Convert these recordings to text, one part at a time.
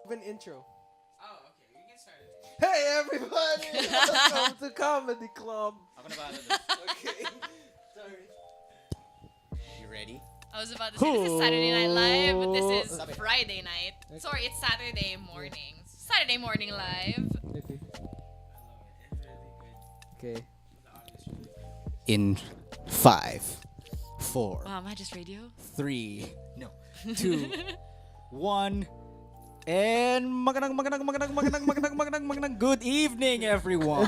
An intro. Oh, okay. We can start it. Hey everybody! Welcome to Comedy Club. Ako na bahala dun. Okay. Sorry. You ready? I was about to say this is Saturday Night Live, but this is Sabi. Friday night. Sorry, it's Saturday morning. Saturday morning live. Okay. Okay. In 5, 4, Wow, Magis Radio. 3, no, 2, 1, and magandang good evening, everyone.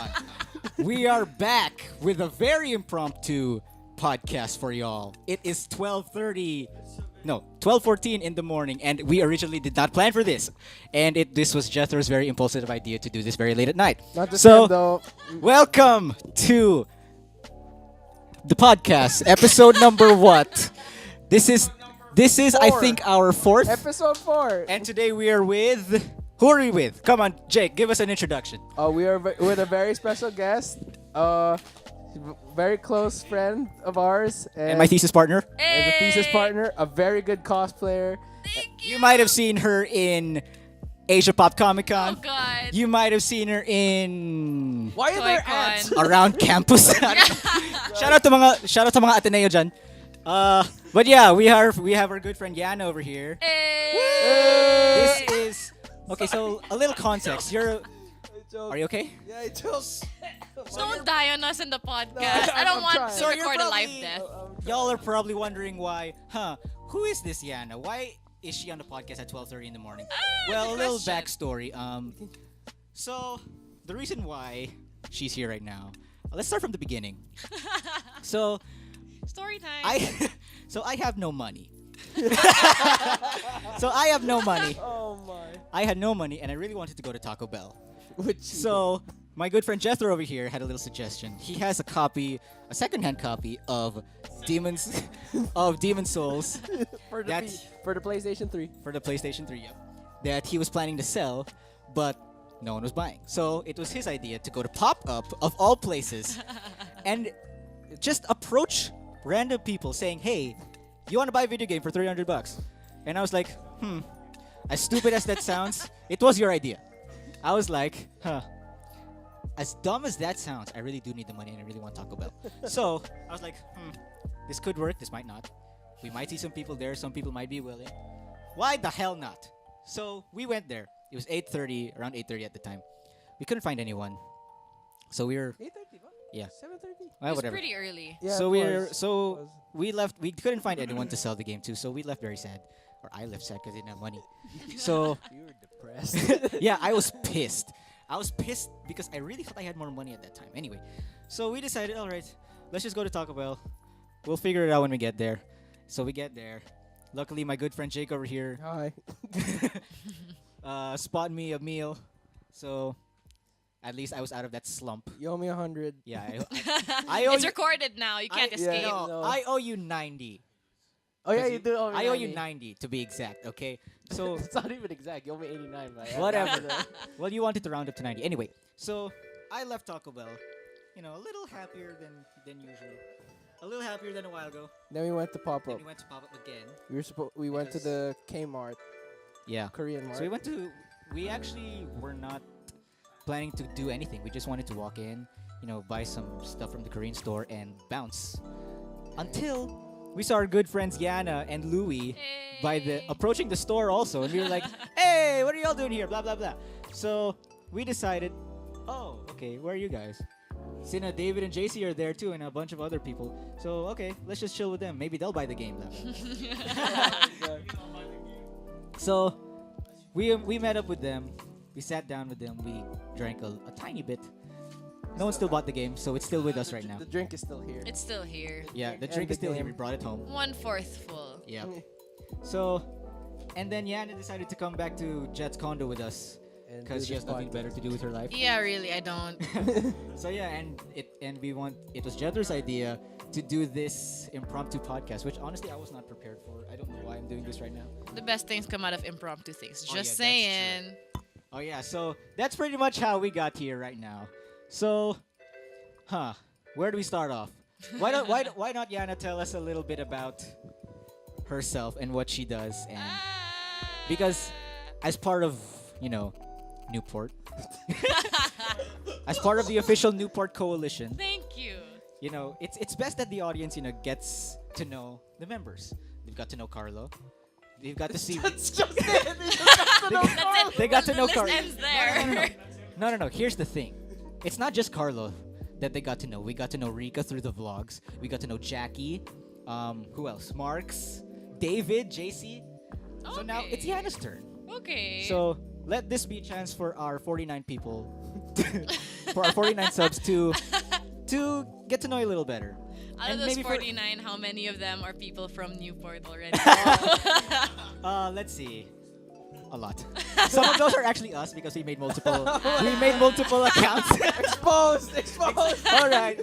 We are back with a very impromptu podcast for y'all. It is 12:14 in the morning, and we originally did not plan for this. And this was Jethro's very impulsive idea to do this very late at night. Not just So, him though. welcome to the podcast, episode number what? This is I Four. think our fourth. Episode 4. And today we are with, who are we with? Come on, Jake, give us an introduction. We are with a very special guest. Very close friend of ours. And my thesis partner. And a thesis partner. A very good cosplayer. Thank you. You might have seen her in Asia Pop Comic Oh Con. God. You might have seen her in Why are there Toy-Con. ants? around campus. shout out to mga Ateneo dyan. But yeah, we have our good friend Yanna over here. This Hey. is okay. So a little context. Are you okay? Yeah, I joked. Don't die on us in the podcast. I don't I'm want trying. to So you're record a live probably- death. Y'all are probably wondering why, who is this Yanna? Why is she on the podcast at 12:30 in the morning? Well, a good little question. backstory. So the reason why she's here right now. Let's start from the beginning. So Story time. I have no money. So I have no money. Oh my. I had no money, and I really wanted to go to Taco Bell. Which So my good friend Jethro over here had a little suggestion. He has a secondhand copy of Demon Souls for the that's- for the PlayStation 3. for the PlayStation 3, yep, that he was planning to sell, but no one was buying. So it was his idea to go to Pop Up of all places and just approach random people saying, "Hey, you want to buy a video game for $300?" And I was like, as stupid as that sounds, it was your idea. I was like, as dumb as that sounds, I really do need the money and I really want Taco Bell. So I was like, this could work, this might not. We might see some people there, some people might be willing. Why the hell not? So we went there. It was 8:30, around 8:30 at the time. We couldn't find anyone. So we were, 8:30, ba? yeah, 7:30. well, It's whatever. pretty early. Yeah, So it we're was. so we left. We couldn't find anyone to sell the game to, so we left very sad. Or I left sad because I didn't have money. So You were depressed. yeah, I was pissed. I was pissed because I really thought I had more money at that time. Anyway, so we decided, all right, let's just go to Taco Bell. We'll figure it out when we get there. So we get there. Luckily, my good friend Jake over here Hi. spot me a meal. So at least I was out of that slump. You owe me 100. Yeah, I owe It's you. recorded now. You can't I, escape. Yeah. No, No. I owe you 90. Oh yeah, 'Cause you do owe me I owe you 90. 90 to be exact. Okay, so It's not even exact. You owe me 89. But whatever. Well, you wanted to round up to 90. Anyway, so I left Taco Bell, a little happier than usual. A little happier than a while ago. Then we went to pop Then up. we went to pop up again. We went to the Kmart, Yeah. Korean Mart. So we actually were not planning to do anything. We just wanted to walk in, buy some stuff from the Korean store and bounce. Until we saw our good friends Yanna and Louie Hey. approaching the store also, and we were like, "Hey, what are y'all doing here?" Blah blah blah. So we decided, oh, okay, where are you guys? Sina, David, and JC are there too, and a bunch of other people. So okay, let's just chill with them. Maybe they'll buy the game. Blah, blah. So we met up with them. We sat down with them. We drank a tiny bit. No one still bought the game, so it's still with us right now. The drink is still here. It's still here. Yeah, the And drink the is still here. game. We brought it home. 1/4 full. Yeah. So, and then Yanna decided to come back to Jet's condo with us And because do she has this nothing podcast. better to do with her life. Yeah, really, I don't. So yeah, it was Jethro's idea to do this impromptu podcast, which honestly I was not prepared for. I don't know why I'm doing this right now. The best things come out of impromptu things. Oh, Just yeah, that's saying. Oh yeah, so that's pretty much how we got here right now. So, where do we start off? Why not Yanna tell us a little bit about herself and what she does, and because as part of Newport. As part of the official Newport Coalition, Thank you. it's best that the audience, gets to know the members. They've got to know Carlo. They've got to see. That's just it. That's it. They got to know The Carlo. list ends there. No. Here's the thing. It's not just Carlo that they got to know. We got to know Rika through the vlogs. We got to know Jackie. Who else? Marks, David, JC. So now it's Okay. Yanna's turn. Okay. So let this be a chance for our 49 people, for our 49 subs to get to know you a little better. out of and those maybe for- 49, how many of them are people from Newport already? Let's see. A lot. Some of those are actually us because we made multiple accounts. Exposed. all right.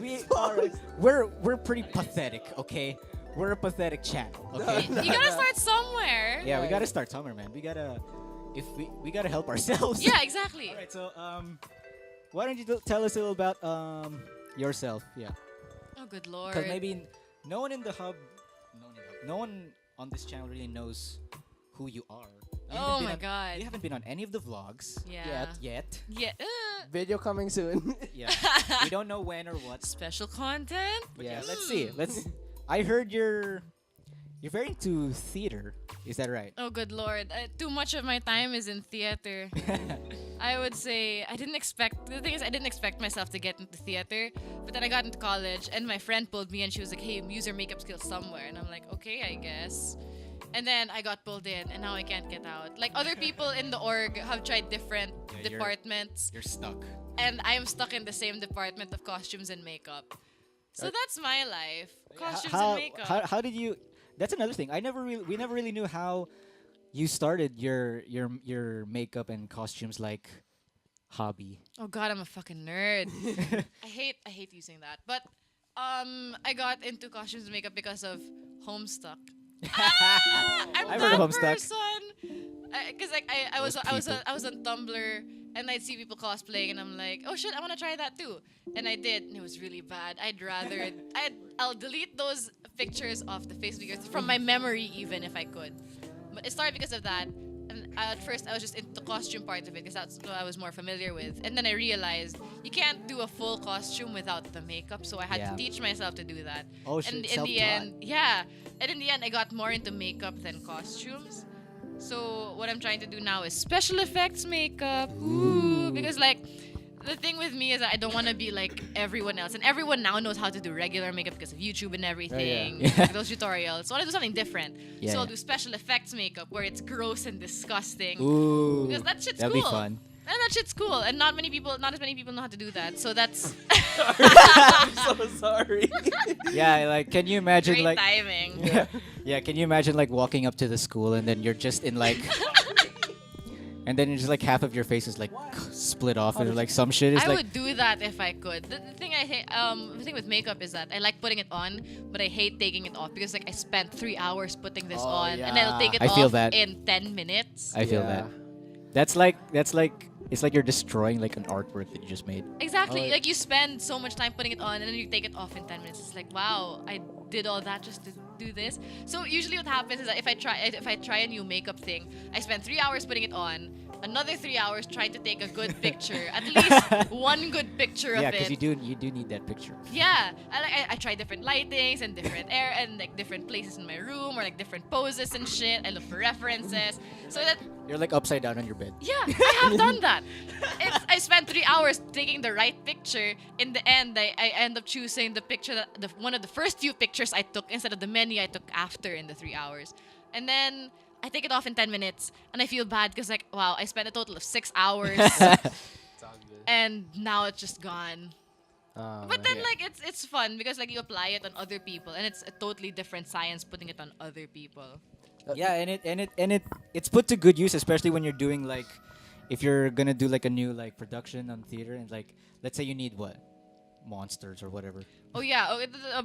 We're pretty pathetic, okay? We're a pathetic channel, okay? You gotta start somewhere. Yeah, we gotta start somewhere, man. We gotta help ourselves. Yeah, exactly. All right, so why don't you tell us a little about yourself? Yeah, Oh, good lord. because maybe no one in the hub, no one on this channel really knows who you are. You haven't Oh been my on- god. You haven't been on any of the vlogs Yeah. yet. Yeah. Video coming soon. Yeah, we don't know when or what. Special content. But yeah, let's see. I heard you're very into theater. Is that right? Oh, good lord. Too much of my time is in theater. I would say I didn't expect. The thing is, I didn't expect myself to get into theater, but then I got into college, and my friend pulled me, and she was like, "Hey, use your makeup skills somewhere," and I'm like, "Okay, I guess." And then I got pulled in, and now I can't get out. Like other people in the org have tried different Yeah, you're- departments, You're stuck. and I am stuck in the same department of costumes and makeup. So that's my life. Costumes and makeup. How did you? That's another thing. We never really knew how you started your makeup and costumes like hobby. Oh god, I'm a fucking nerd. I hate using that. But I got into costumes and makeup because of Homestuck. I'm I've that heard of Homestuck. person. Cause like I was on Tumblr and I'd see people cosplaying and I'm like, oh shit, I want to try that too. And I did, and it was really bad. I'll delete those pictures off the Facebook from my memory even if I could. But it started because of that. And at first I was just into the costume part of it because that's what I was more familiar with. And then I realized you can't do a full costume without the makeup, so I had Yeah. to teach myself to do that. Oh shit! And in the self-taught. end, yeah. And in the end, I got more into makeup than costumes. So what I'm trying to do now is special effects makeup. Ooh, because like the thing with me is that I don't want to be like everyone else, and everyone now knows how to do regular makeup because of YouTube and everything. Yeah. Like those tutorials. So I want to do something different. Yeah, so I'll yeah. do special effects makeup where it's gross and disgusting. Ooh, Because that shit's that'd cool. be fun. And that shit's cool, and not as many people know how to do that. So that's I'm so sorry. Yeah, like can you imagine great like timing. yeah, can you imagine like walking up to the school and then you're just in like and then it's just like half of your face is like split off and like some shit is I like would do that if I could. The thing I hate, the thing with makeup is that I like putting it on, but I hate taking it off because like I spent 3 hours putting this Oh, on, and yeah. I'll take it I off feel that. in 10 minutes. I feel that. That's like it's like you're destroying like an artwork that you just made. Exactly. Oh, Like you spend so much time putting it on, and then you take it off in 10 minutes. It's like, wow, I did all that just to do this. So usually what happens is that if I try a new makeup thing, I spend 3 hours putting it on, another 3 hours trying to take a good picture, at least one good picture Yeah, of because it. you do need that picture. Yeah, I try different lightings and different air and like different places in my room or like different poses and shit. I look for references so that You're like upside down on your bed. yeah, I have done that. I spent 3 hours taking the right picture. In the end, I end up choosing the picture that one of the first few pictures I took instead of the many I took after in the 3 hours, and then I take it off in 10 minutes, and I feel bad because like wow, I spent a total of 6 hours, It's all good. and now it's just gone. But then yeah. like it's fun because like you apply it on other people and it's a totally different science putting it on other people. Yeah, and it's put to good use, especially when you're doing like if you're gonna do like a new like production on theater and like let's say you need what monsters or whatever. Oh yeah,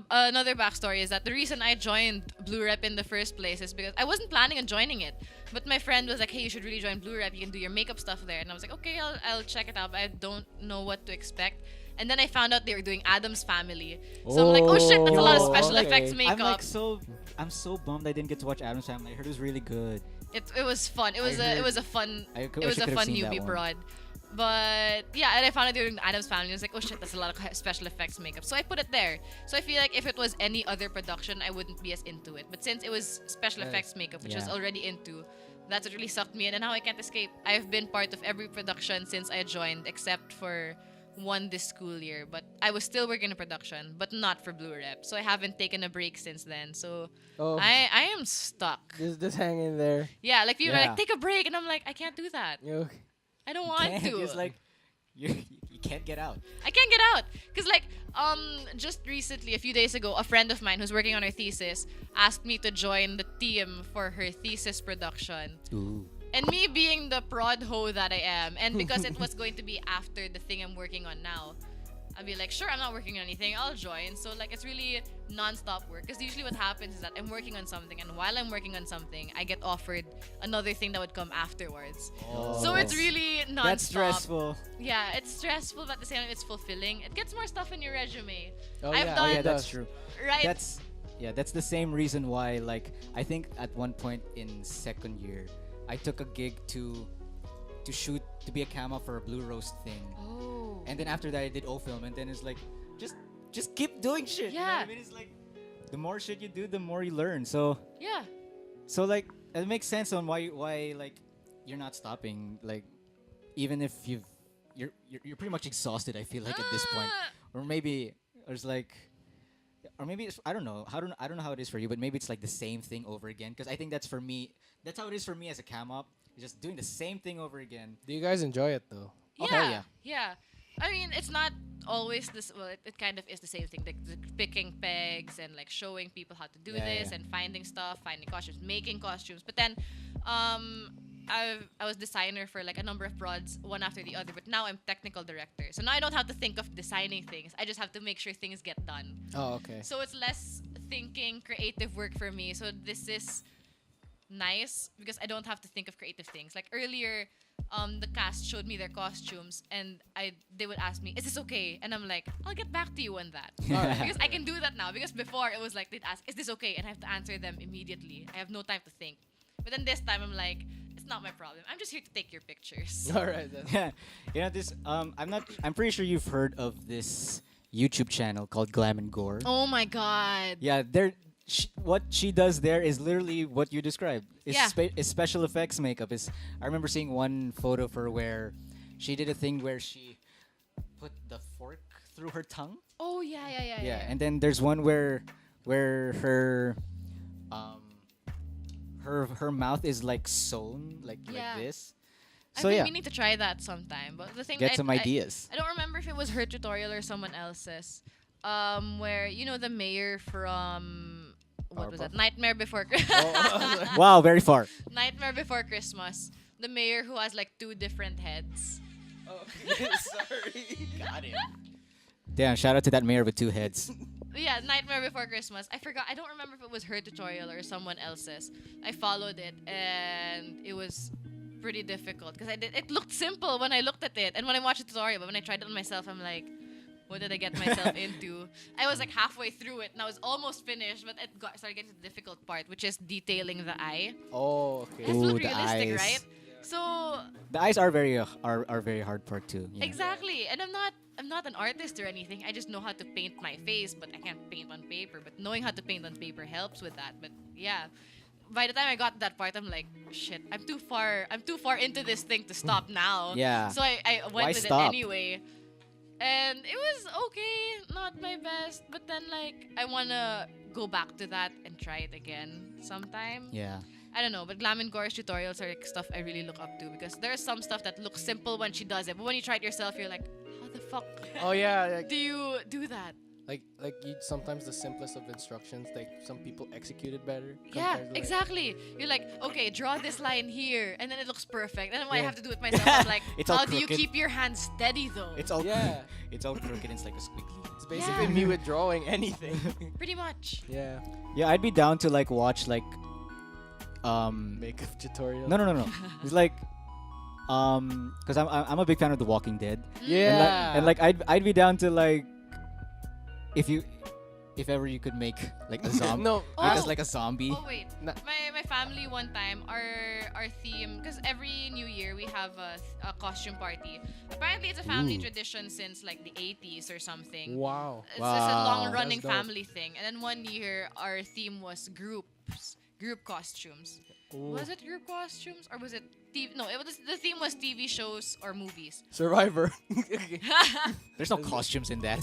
another backstory is that the reason I joined Blue Rep in the first place is because I wasn't planning on joining it, but my friend was like, "Hey, you should really join Blue Rep. You can do your makeup stuff there." And I was like, "Okay, I'll check it out, but I don't know what to expect." And then I found out they were doing Adam's Family, so I'm like, "Oh shit, that's a lot of special okay. effects makeup." I'm so bummed I didn't get to watch Adam's Family. I heard it was really good. it was fun. It was a fun I it was a could've fun seen that newbie one. prod. But yeah, and I found it during Adam's Family. I was like, oh shit, that's a lot of special effects makeup. So I put it there. So I feel like if it was any other production, I wouldn't be as into it. But since it was special effects makeup, which I was Yeah. already into, that's what really sucked me in. And now I can't escape. I've been part of every production since I joined, except for one this school year. But I was still working in production, but not for Blue Rep. So I haven't taken a break since then. So Oh, I am stuck. just hang in there. Yeah, like people are Yeah. like, take a break. And I'm like, I can't do that. You I don't want Can't, to. it's like you can't get out. I can't get out because like just recently a few days ago a friend of mine who's working on her thesis asked me to join the team for her thesis production, Ooh. and me being the prod hoe that I am, and because it was going to be after the thing I'm working on now, I'd be like, sure, I'm not working on anything, I'll join. So like it's really non-stop work because usually what happens is that I'm working on something, and while I'm working on something I get offered another thing that would come afterwards. So it's really non-stop. That's stressful. Yeah, it's stressful, but at the same time, it's fulfilling. It gets more stuff in your resume. Oh, I've yeah. done- Oh, Yeah, it that's does. true. Right? That's the same reason why, like, I think at one point in second year, I took a gig to shoot to be a camo for a Blue Roast thing, Oh. and then after that I did O film, and then it's like, just keep doing shit. You know what Yeah. I mean, it's like the more shit you do, the more you learn. So Yeah. like it makes sense on why like you're not stopping. Like even if you're pretty much exhausted, I feel like at this point, or maybe there's like. Or maybe it's, I don't know. I don't know how it is for you, but maybe it's like the same thing over again. Because I think that's for me. That's how it is for me as a cam op. Just doing the same thing over again. Do you guys enjoy it though? Yeah. hell yeah. Yeah. I mean, it's not always this. Well, it kind of is the same thing. Like the picking pegs and like showing people how to do Yeah, this yeah. and finding stuff, finding costumes, making costumes. But then, I was designer for like a number of prods, one after the other. But now I'm technical director, so now I don't have to think of designing things. I just have to make sure things get done. Oh, okay. So it's less thinking, creative work for me. So this is nice because I don't have to think of creative things. Like earlier, the cast showed me their costumes, and they would ask me, "Is this okay?" And I'm like, "I'll get back to you on that." Alright. Because I can do that now. Because before it was like they'd ask, "Is this okay?" And I have to answer them immediately. I have no time to think. But then this time I'm like, it's not my problem. I'm just here to take your pictures. All right then. Yeah, you know this. I'm pretty sure you've heard of this YouTube channel called Glam and Gore. Oh my god. Yeah, what she does there is literally what you described. It's, Yeah. it's special effects makeup. I remember seeing one photo for where she did a thing where she put the fork through her tongue. Oh yeah. And then there's one where her her mouth is like sewn like Yeah. this. I've So been yeah, meaning to try that sometime. But the thing get some ideas. I don't remember if it was her tutorial or someone else's. Where you know the mayor from what was that? Powerpuff? Nightmare Before Wow, very far. Nightmare Before Christmas. The mayor who has like two different heads. Oh, sorry. Got it. Damn! Shout out to that mayor with two heads. Yeah, Nightmare Before Christmas. I forgot. I don't remember if it was her tutorial or someone else's. I followed it and it was pretty difficult because it looked simple when I looked at it and when I watched the tutorial, but when I tried it on myself, I'm like, what did I get myself into? I was like halfway through it and I was almost finished, but started getting to the difficult part, which is detailing the eye. Oh, It has okay. to look Ooh, the realistic, eyes. right? So The eyes are very hard part too. You know? exactly, and I'm not an artist or anything. I just know how to paint my face, but I can't paint on paper. But knowing how to paint on paper helps with that. But yeah, by the time I got to that part, I'm like, shit, I'm too far into this thing to stop now. Yeah. So I went Why with stop? it anyway. And it was okay, not my best, but then like I wanna go back to that and try it again sometime. Yeah. I don't know, but Glam and Gore's tutorials are like stuff I really look up to because there's some stuff that looks simple when she does it, but when you try it yourself, you're like, how the fuck Oh yeah, do you do that? like you sometimes the simplest of instructions, like some people execute it better. Yeah, compared to, like- exactly. You're like, okay, draw this line here, and then it looks perfect. And then when I Yeah. have to do it myself, I'm like, It's all how do you crooked. keep your hands steady though? It's all Yeah. it's all crooked. It's like a squiggly. It's basically Yeah. me withdrawing anything. Pretty much. Yeah. Yeah, I'd be down to like watch like Makeup tutorial. no. It's like because I'm a big fan of The Walking Dead. Yeah. And like I'd be down to like if you if ever you could make like a zombie, No, make us Oh. like a zombie. Oh wait, Na- my family one time our theme, because every New Year we have a costume party. Apparently it's a family Ooh. tradition since like the 80s or something. wow. It's just a Wow. long running That's dope. family thing. And then one year our theme was group costumes. Ooh. Was it group costumes or was it TV? No, it was the theme was TV shows or movies. Survivor. There's no costumes in that.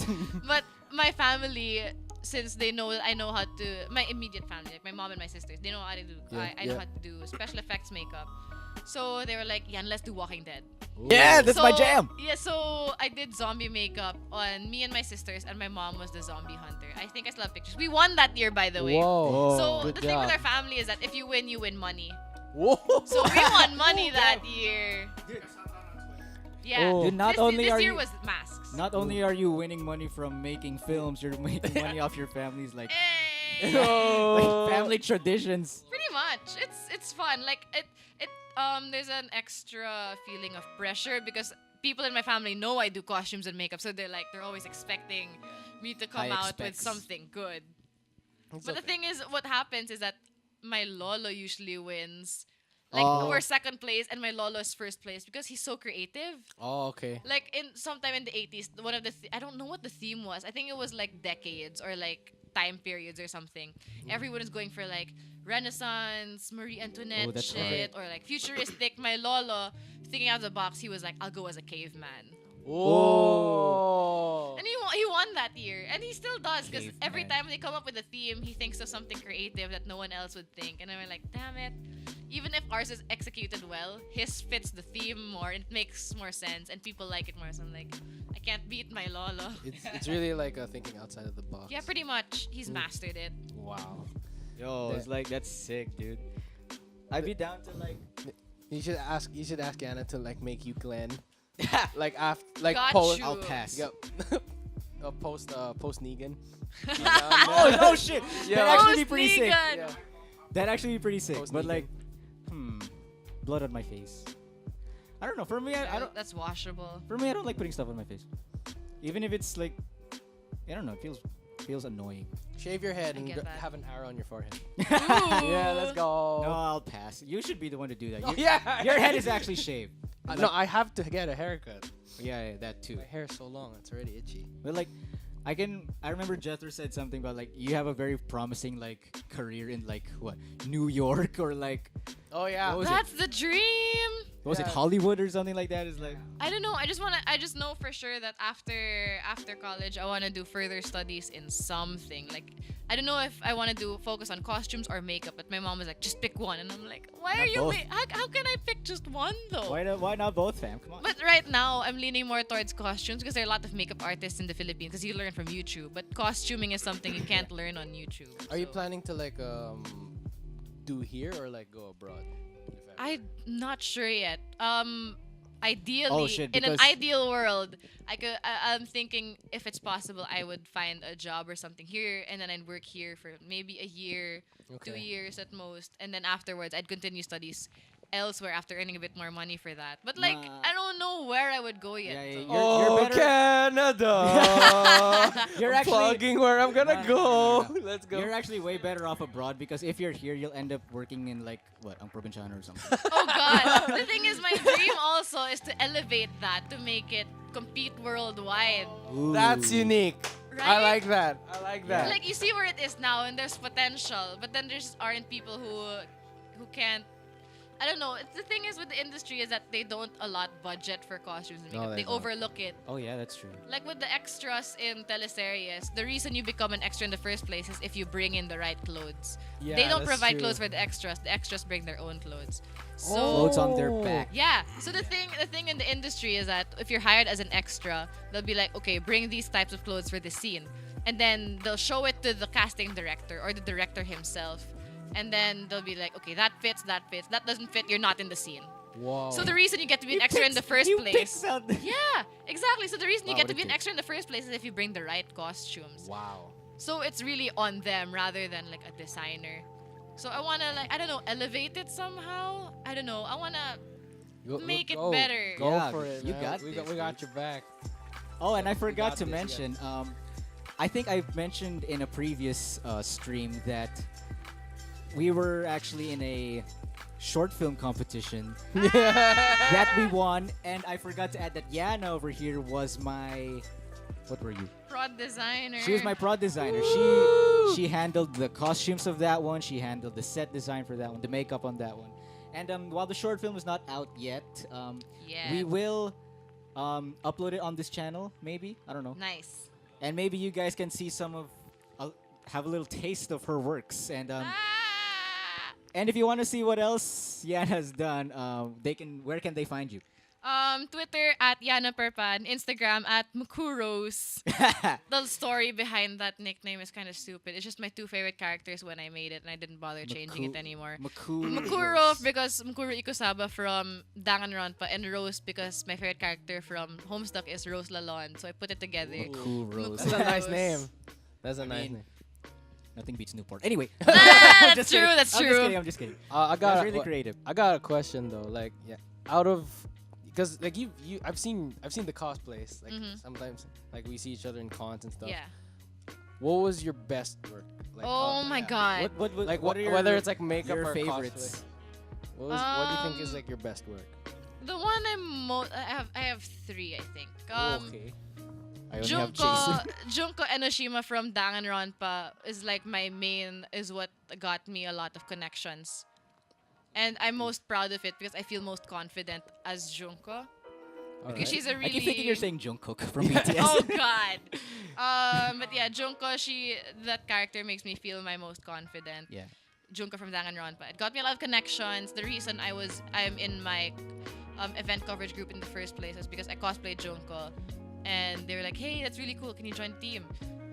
But my family, since they know that I know how to, my immediate family, like my mom and my sisters, they know how to do. Yeah, I know yeah. how to do special effects makeup. So they were like, "Yan, let's do Walking Dead." Yeah, that's my So- jam. Yeah, so I did zombie makeup on me and my sisters, and my mom was the zombie hunter. I think I still have pictures. We won that year, by the way. Whoa. So Good the thing with job. our family is that if you win money. Whoa. So we won money that year. Yeah. Oh. Dude, not this, only this are year you was masks. not only are you winning money from making films, you're making money off your family's like, Hey. like family traditions. Pretty much. It's fun. Like it there's an extra feeling of pressure because people in my family know I do costumes and makeup, so they're always expecting me to come High out with expects. something good. It's But the okay. thing is, what happens is that my lolo usually wins. Like Oh. we're second place and my lolo is first place because he's so creative. Oh, okay. Like in sometime in the 80s, one of the I don't know what the theme was. I think it was like decades or like time periods or something. Everyone is going for like Renaissance, Marie Antoinette Oh, that's shit, or like futuristic. My lolo, thinking out of the box, he was like, "I'll go as a caveman," Oh. and he won that year, and he still does because every Caveman. time they come up with a theme, he thinks of something creative that no one else would think, and I'm like, damn it. Even if ours is executed well, his fits the theme more. It makes more sense, and people like it more. So I'm like, I can't beat my lolo. It's really like thinking outside of the box. Yeah, pretty much. He's mastered it. Wow. Yo, it's like that's sick, dude. I'd be down to like. You should ask Yanna to like make you Glenn. Like after like Got post. you. I'll pass. Yep. Post Negan. Oh no shit! Yeah. That'd actually be Post pretty sick. Negan. Yeah. That'd actually be pretty sick. Post But Negan. like, blood on my face. I don't know. For me, I don't. That's washable. For me, I don't like putting stuff on my face. Even if it's like, I don't know. It feels annoying. Shave your head I and get that. have an arrow on your forehead. Ooh. Yeah, let's go. No, I'll pass. You should be the one to do that. Oh, Your- yeah. Your head is actually shaved. No, I have to get a haircut. Yeah, that too. My hair is so long, it's already itchy. But like, I remember Jethro said something about like you have a very promising like career in like what New York or like Oh yeah. What was That's the dream. was it Yeah. Hollywood or something like that? It's like I don't know. I just know for sure that after college, I want to do further studies in something. Like, I don't know if I want to focus on costumes or makeup. But my mom was like, just pick one, and I'm like, why Not are you? both. How can I pick just one though? why not both, fam? Come on. But right now, I'm leaning more towards costumes because there are a lot of makeup artists in the Philippines because you learn from YouTube. But costuming is something you can't learn on YouTube. Are you so- planning to like do here or like go abroad? if ever? I'm not sure yet. Ideally, Oh, shit, in an because- ideal world, I'm thinking if it's possible, I would find a job or something here, and then I'd work here for maybe a year, 2 Okay. years at most, and then afterwards, I'd continue studies elsewhere after earning a bit more money for that. But like, Nah. I don't know where I would go yet. Yeah, yeah, so- you're better- Canada! You're I'm actually- plugging where I'm gonna No, no, go. no, Let's go. You're actually way better off abroad because if you're here, you'll end up working in like what, ang provinciano or something. Oh God! The thing is, my dream also is to elevate that to make it compete worldwide. That's Ooh. unique. I Right? like that. I like that. Like you see where it is now, and there's potential, but then there just aren't people who can't. I don't know. The thing is with the industry is that they don't allot budget for costumes and No, makeup. they They don't. overlook it. Oh yeah, that's true. Like with the extras in teleseries, the reason you become an extra in the first place is if you bring in the right clothes. Yeah, They don't that's provide true. clothes for the extras. The extras bring their own clothes. So Clothes on their Oh. back. yeah. So the thing in the industry is that if you're hired as an extra, they'll be like, okay, bring these types of clothes for the scene, and then they'll show it to the casting director or the director himself, and then they'll be like, okay, that fits, that doesn't fit, you're not in the scene. Whoa. So the reason you get to be an extra in the first He place. picks out the- Yeah, exactly. So the reason you Wow, get what to a be an kid. extra in the first place is if you bring the right costumes. Wow. So it's really on them rather than like a designer. So I wanna like, I don't know, elevate it somehow. I don't know. I wanna make it go. better. Go Yeah, for it. you man. got we this, got dude. your back. Oh, and I forgot got to this, mention, I think I mentioned in a previous stream that we were actually in a short film competition that we won, and I forgot to add that Yana over here was my. What were you? Prod designer. She was my prod designer. She handled the costumes of that one. She handled the set design for that one, the makeup on that one. And while the short film is not out yet, we will upload it on this channel. Maybe, I don't know. Nice. And maybe you guys can see some of, have a little taste of her works. And and if you want to see what else Yanna's done, where can they find you? Twitter at YANNA Perpan, Instagram at mukurose. The story behind that nickname is kind of stupid. It's just my two favorite characters when I made it, and I didn't bother changing it anymore. Mukuro because Mukuro Ikusaba from Danganronpa, and Rose because my favorite character from Homestuck is Rose Lalonde. So I put it together. Mukurose. That's a nice name. That's a nice name. Nothing beats Newport. Anyway. That's true. That's true. I'm just kidding. That's really creative. I got a question though. Like, yeah, out of, because like I've seen the cosplays. Like sometimes, like we see each other in cons and stuff. Yeah. What was your best work? Like, Oh my god. What are your, whether it's like makeup your or favorites? cosplay. What do you think is like your best work? The one I have three, I think. Okay. I only have Jason. Junko Enoshima from Danganronpa is like is what got me a lot of connections. And I'm most proud of it because I feel most confident as Junko. Because she's a really... I keep thinking you're saying Jungkook from BTS. Oh god. But yeah, Junko, that character makes me feel my most confident. Yeah. Junko from Danganronpa. It got me a lot of connections. The reason I'm in my event coverage group in the first place is because I cosplayed Junko. And they were like, hey, that's really cool. Can you join the team?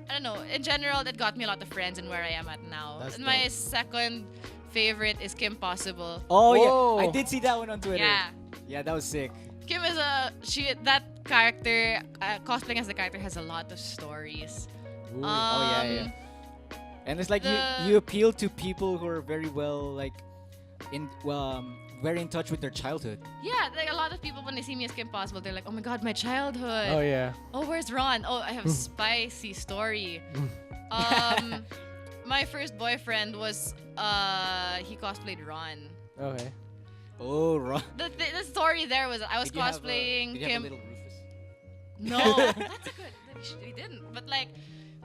I don't know. In general, that got me a lot of friends and where I am at now. That's And my dope. second favorite is Kim Possible. Oh Whoa. yeah, I did see that one on Twitter. Yeah. Yeah, that was sick. Kim is that character, cosplaying as the character has a lot of stories. Ooh. Oh yeah. And it's like you appeal to people who are very well very in touch with their childhood. Yeah, like a lot of people when they see me as Kim Possible, they're like, oh my god, my childhood. Oh yeah. Oh, where's Ron? Oh, I have a spicy story. My first boyfriend was he cosplayed Ron. Okay. Oh, right. The story there was I was cosplaying did you have Kim. a little Rufus? No, that's a good. We didn't. But like,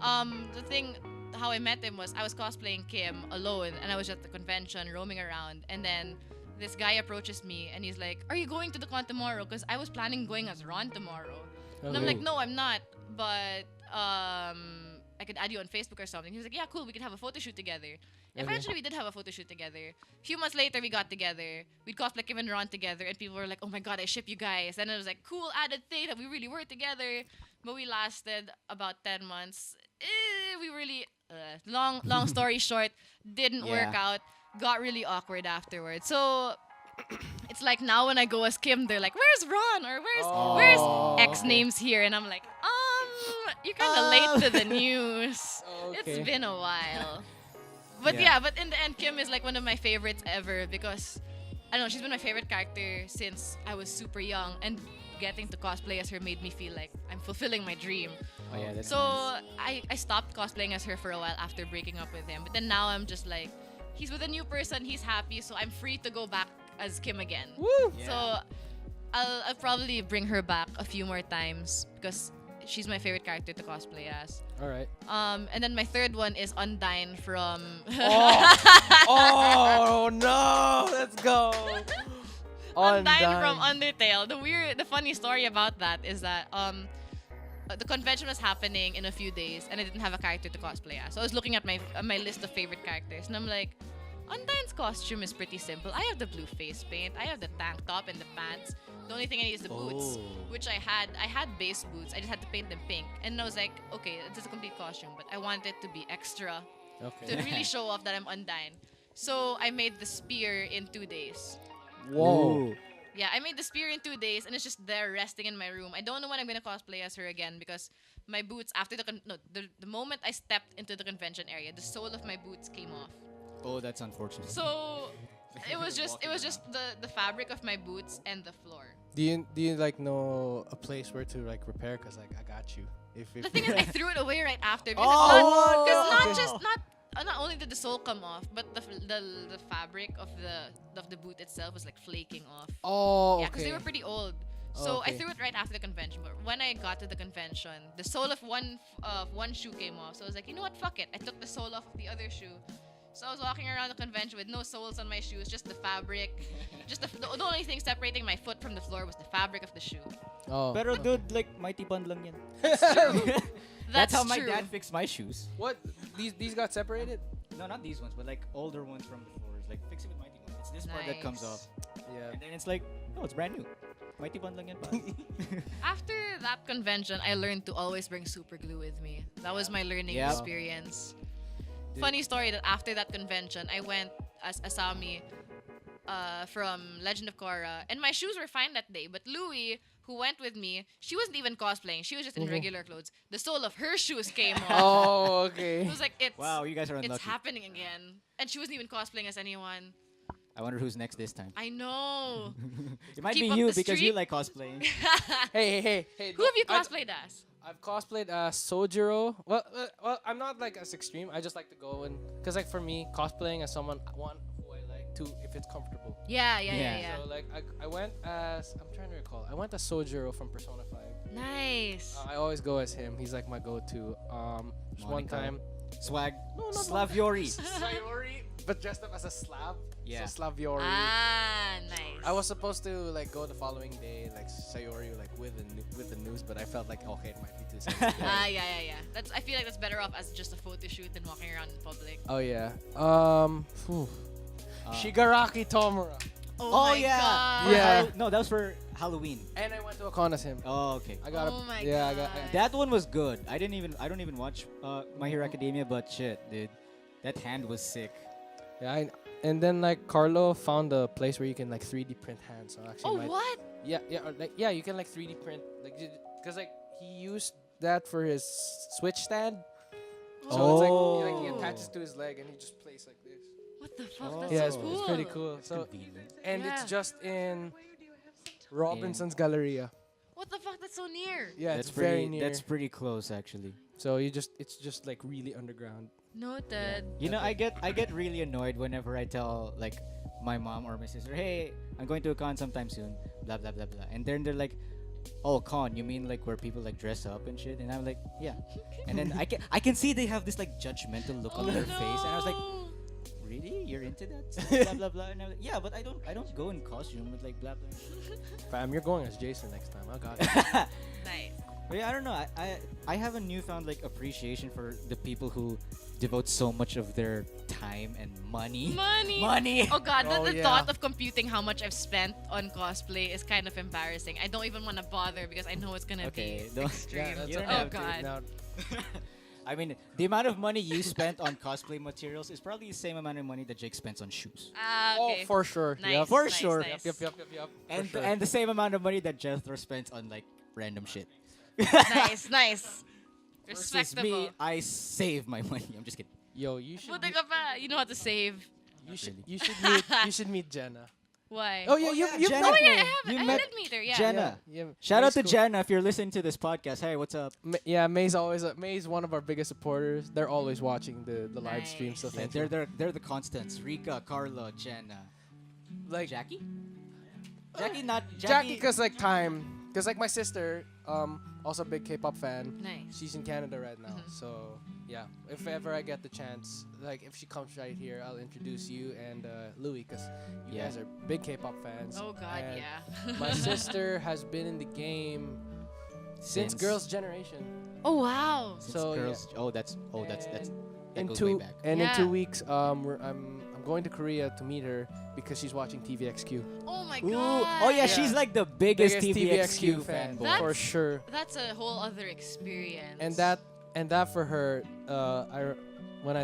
the thing, how I met him was I was cosplaying Kim alone, and I was at the convention roaming around, and then this guy approaches me, and he's like, "Are you going to the con tomorrow?" Because I was planning going as Ron tomorrow, and I'm like, "No, I'm not, but I could add you on Facebook or something." He was like, "Yeah, cool. We could have a photo shoot together." Eventually, we did have a photo shoot together. A few months later, we got together. We'd cosplay Kim and Ron together, and people were like, "Oh my god, I ship you guys!" And it was like, "Cool, added thing that we really were together." But we lasted about 10 months. We really long story short, didn't work out. Got really awkward afterwards. So it's like now when I go as Kim, they're like, "Where's Ron?" or "Where's X names here?" And I'm like, you're kind of late to the news. It's been a while. But but in the end, Kim is like one of my favorites ever because, I don't know, she's been my favorite character since I was super young, and getting to cosplay as her made me feel like I'm fulfilling my dream. Oh yeah. That's So nice. I stopped cosplaying as her for a while after breaking up with him. But then now I'm just like, he's with a new person, he's happy, so I'm free to go back as Kim again. Woo! Yeah. So I'll probably bring her back a few more times because she's my favorite character to cosplay as. All right. And then my third one is Undyne from Oh no! Let's go. Undyne from Undertale. The funny story about that is that the convention was happening in a few days, and I didn't have a character to cosplay as. So I was looking at my list of favorite characters, and I'm like, Undyne's costume is pretty simple. I have the blue face paint, I have the tank top and the pants. The only thing I need is the boots, which I had. I had base boots. I just had to paint them pink, and I was like, okay, it's a complete costume, but I want it to be extra to really show off that I'm Undyne. So I made the spear in 2 days. Whoa. Yeah, I made the spear in 2 days, and it's just there resting in my room. I don't know when I'm gonna cosplay as her again because my boots after the moment I stepped into the convention area, the sole of my boots came off. Oh, that's unfortunate. So it was just the fabric of my boots and the floor. Do you like know a place where to like repair? Cause like I got you. If The thing is, I threw it away right after because Oh, not only did the sole come off, but the fabric of the boot itself was like flaking off. Oh, Yeah, because okay. they were pretty old. Oh, So I okay. threw it right after the convention. But when I got to the convention, the sole of one shoe came off. So I was like, you know what? Fuck it. I took the sole off of the other shoe. So I was walking around the convention with no soles on my shoes, just the fabric. Just the only thing separating my foot from the floor was the fabric of the shoe. Oh. Pero dude, like mighty band lang yan. That's how my true. dad fixed my shoes. What? These got separated? No, not these ones, but like older ones from before. It's like fix it with mighty band. It's this part that comes Nice. off, Yeah. and then it's like, no, it's brand new. Mighty band lang yan pa. After that convention, I learned to always bring super glue with me. That was my learning Yep. experience. Funny story that after that convention, I went as Asami from Legend of Korra, and my shoes were fine that day. But Louie, who went with me, she wasn't even cosplaying. She was just in regular clothes. The sole of her shoes came off. Oh, okay. It was like Wow, you guys are unlucky. it's happening again, and she wasn't even cosplaying as anyone. I wonder who's next this time. I know. It might Keep be up you the because you streak. like cosplaying. Hey. Who have you cosplayed as? I've cosplayed as Sojiro. Well, I'm not like as extreme. I just like to go and, cause like for me, cosplaying as someone one who I like, two if it's comfortable. Yeah. So like I went as, I'm trying to recall. I went as Sojiro from Persona 5. Nice. I always go as him. He's like my go-to. Just one Monica. time, Swag. No, not Slaviori. Sayori, but dressed up as a Slav. Yeah. So Slaviori. Nice. I was supposed to like go the following day, like Sayori, like with the news, but I felt like okay, it might be too sensitive. Yeah. I feel like that's better off as just a photo shoot than walking around in public. Oh yeah. Phew. Uh, Shigaraki Tomura. Oh, my yeah. God. Yeah. No, that was for Halloween. And I went to a con as him. Oh, okay. I got Oh my yeah, I got God. That one was good. I don't even watch My Hero Academia, but shit, dude, that hand was sick. yeah, and then like Carlo found a place where you can like 3D print hands. So actually Oh, might- what? yeah, you can like 3D print like because like he used that for his Switch stand. So it's like he Oh. attaches to his leg and he just plays like this. What the fuck? Oh. That's Yeah, so cool. it's pretty cool. So Convenient. and Yeah. it's just in Robinson's Galleria. What the fuck? That's so near. Yeah, That's it's very pretty. near. That's pretty close, actually. So it's just like really underground. Noted. You know, I get really annoyed whenever I tell like my mom or my sister, hey, I'm going to a con sometime soon, blah blah blah blah, and then they're like, oh, con? You mean like where people like dress up and shit? And I'm like, yeah. And then I can see they have this like judgmental look on their face, and I was like, really? You're into that? blah blah blah. And I'm like, yeah, but I don't go in costume with like blah blah. Fam, you're going as Jason next time. I got it. Nice. But yeah, I don't know. I have a newfound like appreciation for the people who devote so much of their time and money. Money. Oh god, Oh, the yeah. thought of computing how much I've spent on cosplay is kind of embarrassing. I don't even want to bother because I know it's gonna Okay, be don't- extreme. you don't Oh have to. god. Now, I mean, the amount of money you spent on cosplay materials is probably the same amount of money that Jake spends on shoes. Okay. Oh, for sure. Nice. Yep. For nice, sure. nice. Yep. And For sure. and the same amount of money that Jethro spends on like random shit. nice. Versus Respectable. me, I save my money. I'm just kidding. Yo, you should. Buti ka pa. You know how to save. You should meet Jenna. Why? Oh yeah, you Jenna. Oh met yeah, me. I have. You I met did meet her. Yeah. Jenna. Yeah, Shout out May's to cool. Jenna if you're listening to this podcast. Hey, what's up? Yeah, May's always May's one of our biggest supporters. They're always watching the live stream. So Nice. Yeah, thank you. they're the constants. Rika, Carla, Jenna, like Jackie. Jackie, not Jackie, cause like my sister, also a big K-pop fan. Nice. She's in Canada right now, Mhm. so yeah. If ever I get the chance, like if she comes right here, I'll introduce you and Louis, cause you Yeah. guys are big K-pop fans. Oh god, And yeah. My sister has been in the game since Girls' Generation. Oh wow. Since So, yeah. girls. Oh, that's that in goes two way back. in Yeah. 2 weeks, I'm going to Korea to meet her because she's watching TVXQ. Oh my Ooh. god. Oh yeah, Yeah. she's like the biggest, TVXQ TVXQ fan. That's- for sure. That's a whole other experience. And that for her, when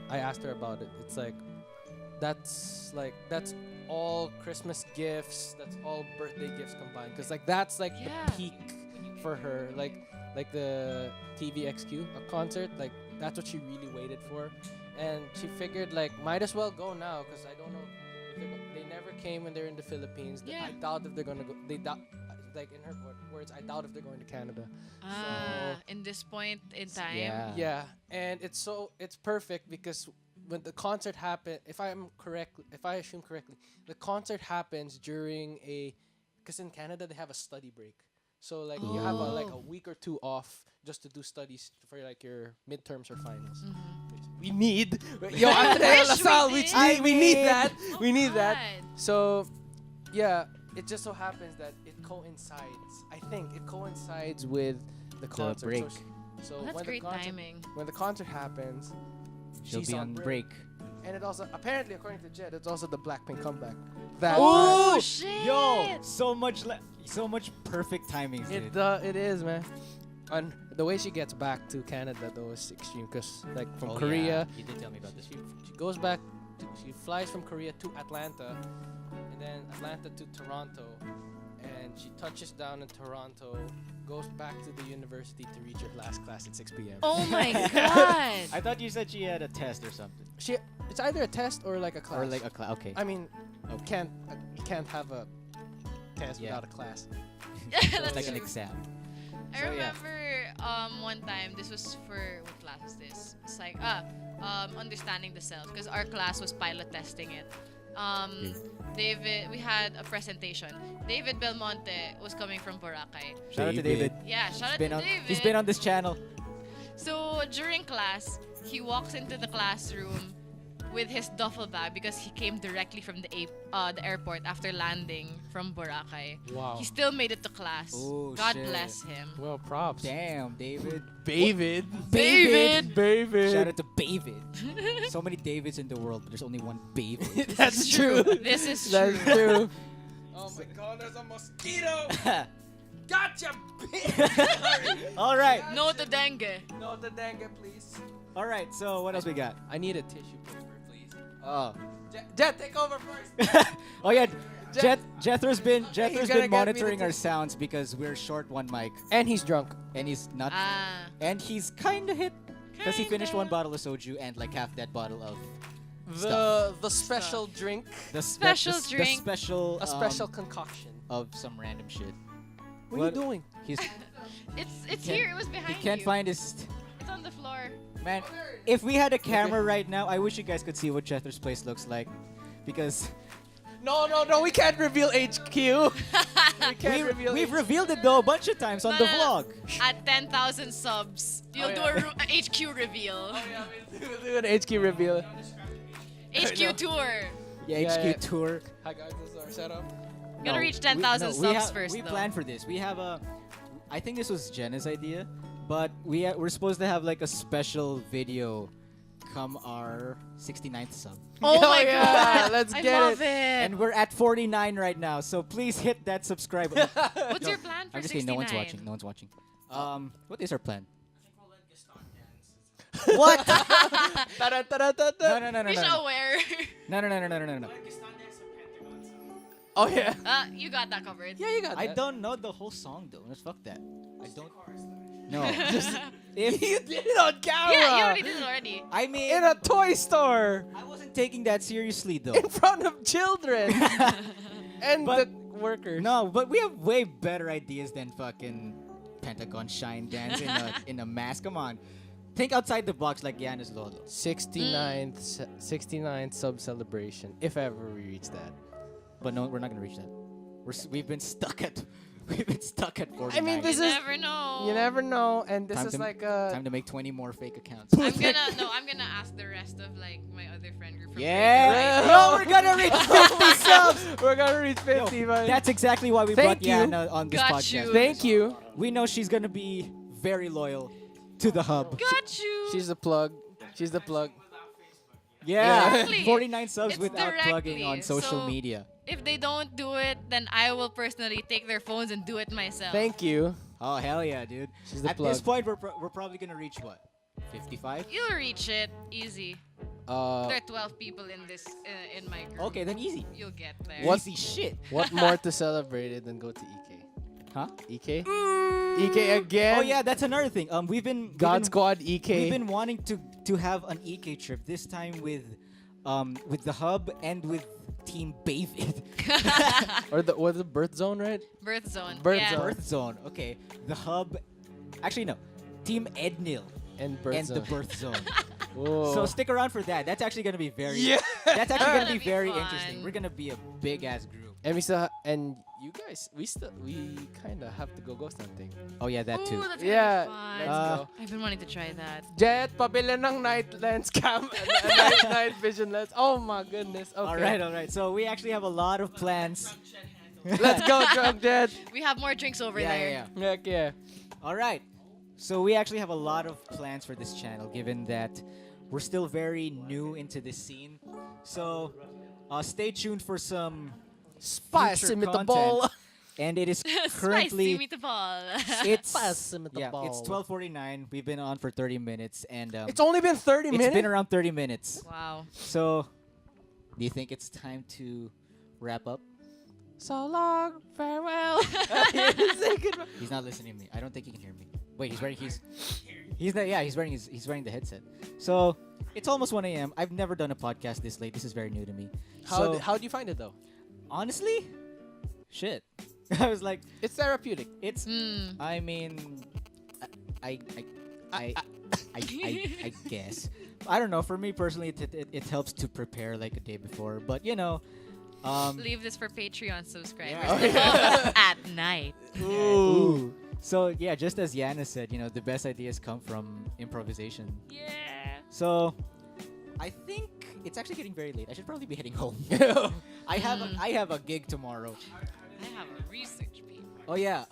I asked her about it, it's like that's all Christmas gifts, that's all birthday gifts combined, because like that's like Yeah. the peak for her, like the TVXQ a concert, like that's what she really waited for, and she figured like might as well go now because I don't know if they never came when they're in the Philippines. Yeah. I doubt if they're gonna go. Like in her words, I doubt if they're going to Canada. In this point in time. Yeah. Yeah, and it's perfect because when the concert happened, if I assume correctly, the concert happens during because in Canada they have a study break. So like you have like a week or two off just to do studies for like your midterms or finals. Which we need. Yo, Andrea Wish we Lasal, did. we need that. We need that. God. So, yeah, it just so happens that it coincides. I think it coincides with the concert. break. So Well, that's when great the concert, timing. when the concert happens, She'll she's be on break. and it also apparently according to Jet, it's also the Blackpink comeback. That Oh, shit. Yo, so much perfect timing. it is, man. And the way she gets back to Canada though is extreme because like from Korea, You did tell me about this. she goes back. She flies from Korea to Atlanta, and then Atlanta to Toronto, and she touches down in Toronto, goes back to the university to reach her last class at 6 p.m. Oh my god. I thought you said she had a test or something. It's either a test or like a class. Or like a class. Okay. I mean, you can't have a test Yeah. without a class. It's like an True. exam. I So, yeah. remember one time, this was for, what class is this? It's like, understanding the cells, because our class was pilot testing it. David, we had a presentation. David Belmonte was coming from Boracay. Shout out to David. Yeah, shout out Been to on, David. he's been on this channel. So during class, he walks into the classroom with his duffel bag because he came directly from the airport after landing from Boracay. Wow. He still made it to class. Oh, God shit. bless him. Well, props. Damn, David. David. David. Shout out to David. So many Davids in the world, but there's only one David. That's true. This is That's true. true. Oh my God! There's a mosquito. Gotcha, bitch. All right. No to dengue. No, the dengue, please. All right. So what else we got? I need a tissue paper, please. Oh. Jet, take over first. Oh yeah. Jet- Jethro's been He's gonna get me monitoring the our sounds because we're short one mic And he's drunk. and he's not Ah. he's kind of hit because he finished Kinda. one bottle of soju and like half that bottle of The special drink, the Special drink. the special a special concoction. of some random shit. What are you doing? He's It's can't- here. It was behind he can't you. find his It's on the floor. man. If we had a camera right now, I wish you guys could see what Jethro's place looks like because No, we can't reveal HQ. We can't reveal we've HQ. revealed it though a bunch of times on No, the no, no. vlog. At 10,000 subs, you'll do yeah. a HQ reveal. We'll do an HQ reveal. HQ tour. Yeah, Yeah, HQ yeah. tour. Hi guys, this is our setup. Gotta reach 10,000 subs first, We though. planned for this. We have a. I think this was Jenna's idea, but we're supposed to have like a special video come our 69th sub. Oh Oh, my yeah, god! let's I get love it. it. And we're at 49 right now, so please hit that subscribe button. What's No, your plan for I'm just 69? kidding. No one's watching. No one's watching. What is our plan? What? What? No. He's aware. No. Oh yeah. You got that covered. Yeah, you got that. I don't know the whole song though. Let's fuck that. I don't. No. Just If you did it on camera. Yeah, you already did it already. I mean, in a toy store I wasn't taking that seriously though. in front of children and But- the workers. No, but we have way better ideas than fucking Pentagon Shine Dance in a mask. Come on. Think outside the box like Yanna's Lolo. 69th sub celebration, if ever we reach that. But no, we're not gonna reach that. We've been stuck at 49. I mean, this You is never know. you never know, and this Time is to- like time to make 20 more fake accounts. I'm gonna ask the rest of like my other friend group. From Yeah. Vegas. Yo, we're gonna reach 50 subs. We're gonna reach Yo, 50, man. that's exactly why we Thank brought you. Yanna on this Got podcast. you. Thank you. We know she's gonna be very loyal to the hub. Got you. She's the plug. She's the plug. Yeah, Directly. 49 subs It's without plugging directly. on social So- media. If they don't do it, then I will personally take their phones and do it myself. Thank you. Oh hell yeah, dude! She's the At plug. this point, we're probably gonna reach what? 55? You'll reach it easy. Uh, There are 12 people in this in my group. Okay, then easy. You'll get there. What? Easy shit. what more to celebrate it than go to EK? Huh? EK? EK again? Oh yeah, that's another thing. God Squad EK. We've been wanting to have an EK trip this time with with the hub and with Team Bathe It. Or the birth zone, right? Birth zone. Birth yeah. zone. Birth Zone. Okay, the hub. Actually, no. Team Ednil And birth and zone. the Birth Zone. Whoa. So stick around for that. That's actually gonna be very. Yeah. That's actually gonna That'll be be very fun. interesting. We're gonna be a big ass group. and you guys, we kind of have to go ghost hunting. Oh yeah, that too. Ooh, that's Yeah, gonna be let's fun. go. I've been wanting to try that. Jet, pabili ng night lens cam, night vision lens. Oh my goodness. Okay. All right. So we actually have a lot of plans. Let's go, drunk Jet. We have more drinks over Yeah, there. yeah, yeah. Heck yeah. All right. So we actually have a lot of plans for this channel, given that we're still very new into this scene. So stay tuned for some Spicy future meatball. content. And it is Spicy currently meatball. it's Spicy yeah, meatball. it's 12:49. We've been on for 30 minutes, and It's only been 30 it's minutes. been around 30 minutes. Wow. So, do you think it's time to wrap up? So long, farewell. He's not listening to me. I don't think he can hear me. Wait, he's wearing he's wearing the headset. So it's almost 1 a.m. I've never done a podcast this late. This is very new to me. So How do you find it though? honestly, shit. I was like, It's therapeutic. it's. Mm. I mean, I I guess. I don't know. For me personally, it helps to prepare like a day before. But you know, Leave this for Patreon subscribers. Yeah. to follow at night. Ooh. So yeah, just as Yana said, you know, the best ideas come from improvisation. Yeah. So I think it's actually getting very late. I should probably be heading home. I have a gig tomorrow. I have a research paper. Oh yeah.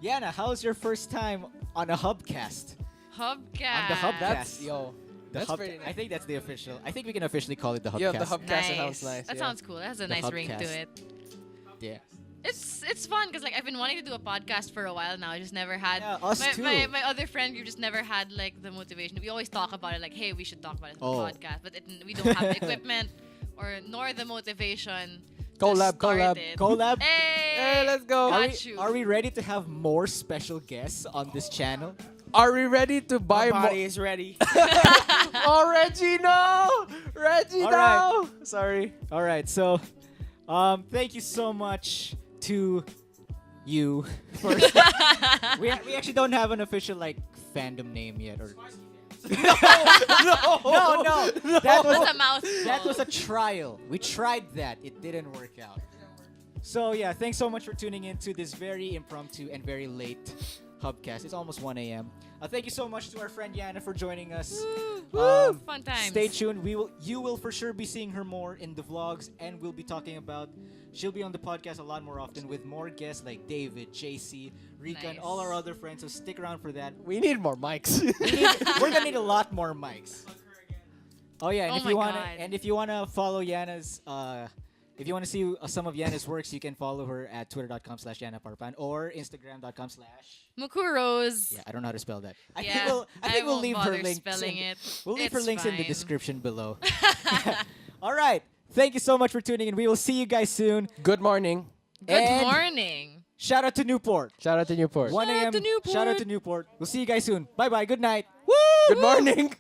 Yana, how's your first time on a HUBCAST? Hubcast. On the Hubcast. That's yo. The That's Hub- pretty nice. I think that's the official. I think we can officially call it the HUBCAST. Yo, the Hubcast Nice. sounds nice. That yeah. sounds cool. That has a The nice ring to Hubcast. it. Yeah. It's fun because like I've been wanting to do a podcast for a while now. I just never had. Yeah, us my, too. my other friend, we just never had like the motivation. We always talk about it like, hey, we should talk about it on Oh. the podcast, but we don't have the equipment or nor the motivation. Collab, to start collab. it. Collab. Hey, Hey, let's go. Got you. Are we ready to have more special guests on this channel? Are we ready to buy My more? body is ready. Oh, Reggie, no! Reggie, All no! right. Sorry. All right. So, thank you so much to you. First. we actually don't have an official like fandom name yet, or no. What's a mouthful? That was a trial. We tried that. It didn't work out. So yeah, thanks so much for tuning in to this very impromptu and very late Hubcast. It's almost 1 a.m. Thank you so much to our friend Yana for joining us. Woo! Fun times. Stay tuned. You will for sure be seeing her more in the vlogs, and we'll be talking about. She'll be on the podcast a lot more often with more guests like David, JC, Rika, and Nice. all our other friends. So stick around for that. We need more mics. We're gonna need a lot more mics. Oh yeah, and Oh if my you wanna God. and if you wanna follow Yana's if you wanna see some of Yana's works, you can follow her at twitter.com/YANNAPARPAN or Instagram.com/ Mukurose. yeah, I don't know how to spell that. I Yeah, think we'll won't leave her bother links. spelling in, it. We'll leave her It's links in the fine. description below. All right. Thank you so much for tuning in. We will see you guys soon. Good morning. Good And morning. Shout out to Newport. Shout out to Newport. 1 Shout out a.m. to Newport. Shout out to Newport. We'll see you guys soon. Bye bye. Good night. Good morning.